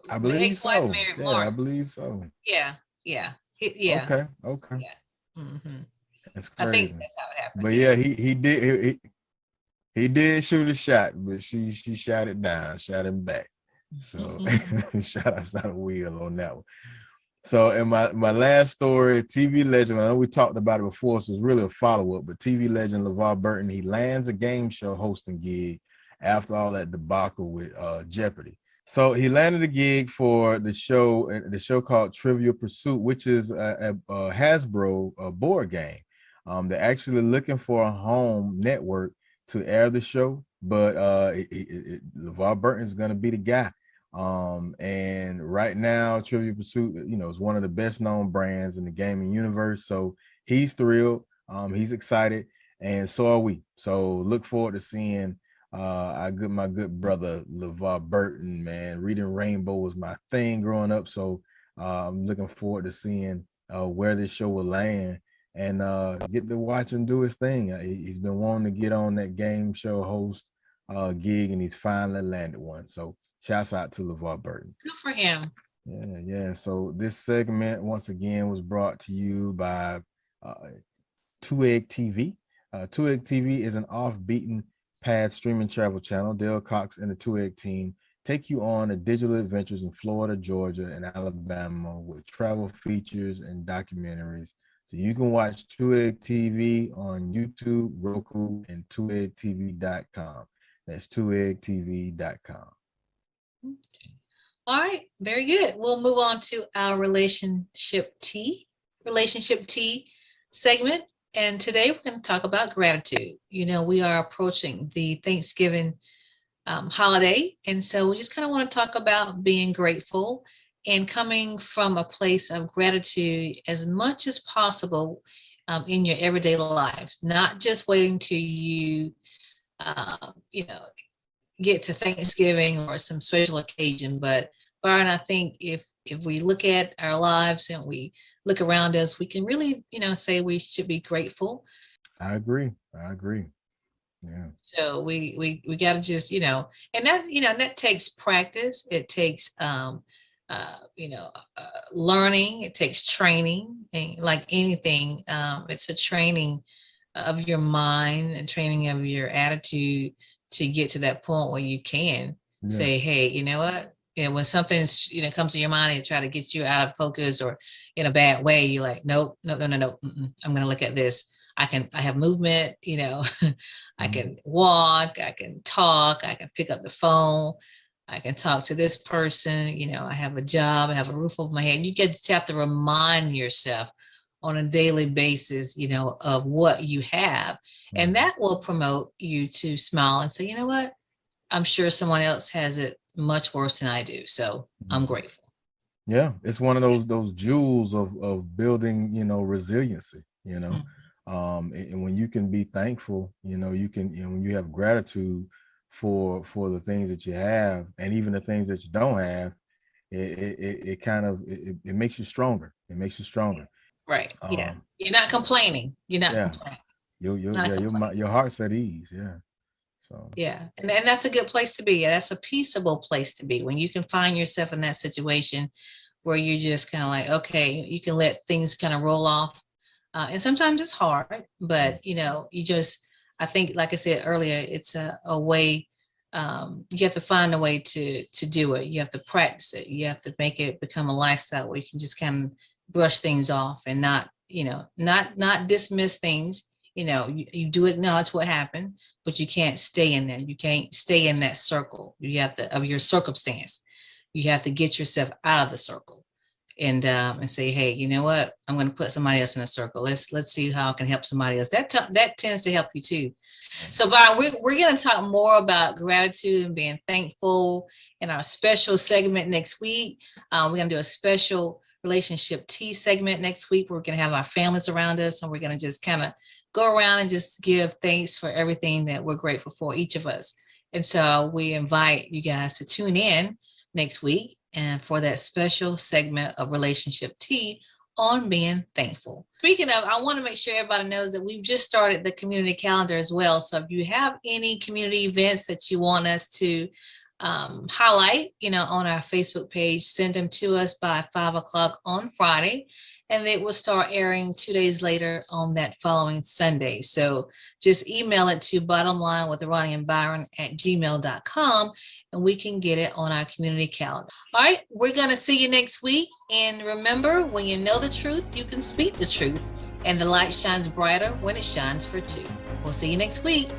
I believe so. Married Mark. I believe so. Yeah. Okay. Yeah. Mm-hmm. That's crazy. I think that's how it happened. But yeah, he did shoot a shot, but she shot it down, shot him back. So shot outside a wheel on that one. So in my last story, TV legend, I know we talked about it before, so it's really a follow-up, but TV legend LeVar Burton, he lands a game show hosting gig after all that debacle with Jeopardy. So he landed a gig for the show called Trivial Pursuit, which is a Hasbro board game. They're actually looking for a home network to air the show, but LeVar Burton is going to be the guy. And right now, Trivial Pursuit, you know, is one of the best known brands in the gaming universe. So he's thrilled, he's excited, and so are we. So look forward to seeing my good brother LeVar Burton, man. Reading Rainbow was my thing growing up, so I'm looking forward to seeing where this show will land and get to watch him do his thing. He's been wanting to get on that game show host gig, and he's finally landed one. So shouts out to LeVar Burton. Good for him. Yeah. So this segment, once again, was brought to you by 2Egg TV. 2Egg TV is an off-beaten path streaming travel channel. Dale Cox and the 2Egg team take you on the digital adventures in Florida, Georgia, and Alabama with travel features and documentaries. So you can watch 2Egg TV on YouTube, Roku, and 2eggtv.com. That's 2eggtv.com. All right, very good. We'll move on to our relationship tea segment. And today we're going to talk about gratitude. You know, we are approaching the Thanksgiving holiday. And so we just kind of want to talk about being grateful and coming from a place of gratitude as much as possible in your everyday lives, not just waiting till you get to Thanksgiving or some special occasion. But Byron, I think if we look at our lives and we look around us, we can really, say we should be grateful. I agree. Yeah. So we got to just, and that's, that takes practice. It takes, learning. It takes training, and like anything, it's a training of your mind and training of your attitude to get to that point where you can say, hey, you know what? When something's, comes to your mind and try to get you out of focus or in a bad way, you're like, nope, no. I'm going to look at this. I have movement, I can walk, I can talk, I can pick up the phone, I can talk to this person, I have a job, I have a roof over my head. You just have to remind yourself on a daily basis, of what you have. And that will promote you to smile and say, you know what? I'm sure someone else has it much worse than I do. So I'm grateful. Yeah. It's one of those jewels of building, resiliency, and when you can be thankful, you can, when you have gratitude for the things that you have, and even the things that you don't have, it kind of, it makes you stronger. It makes you stronger. Right. Yeah. You're not complaining. Complaining. Your heart's at ease. Yeah. So. Yeah. And that's a good place to be. That's a peaceable place to be when you can find yourself in that situation where you're just kind of like, okay, you can let things kind of roll off. And sometimes it's hard, but I think, like I said earlier, it's a way, you have to find a way to do it. You have to practice it. You have to make it become a lifestyle where you can just kind of brush things off and not dismiss things. You do acknowledge what happened, but you can't stay in there. You can't stay in that circle. You have to, of your circumstance, you have to get yourself out of the circle. And say, hey, you know what? I'm going to put somebody else in a circle. Let's see how I can help somebody else. That tends to help you too. So, Byron, we're going to talk more about gratitude and being thankful in our special segment next week. We're going to do a special relationship tea segment next week. We're going to have our families around us, and we're going to just kind of go around and just give thanks for everything that we're grateful for, each of us. And so we invite you guys to tune in next week and for that special segment of Relationship Tea on being thankful. Speaking of, I want to make sure everybody knows that we've just started the community calendar as well. So if you have any community events that you want us to highlight, on our Facebook page, send them to us by 5:00 on Friday. And it will start airing 2 days later on that following Sunday. So just email it to bottomlinewithroniandbyron@gmail.com, and we can get it on our community calendar. All right, we're going to see you next week. And remember, when you know the truth, you can speak the truth. And the light shines brighter when it shines for two. We'll see you next week.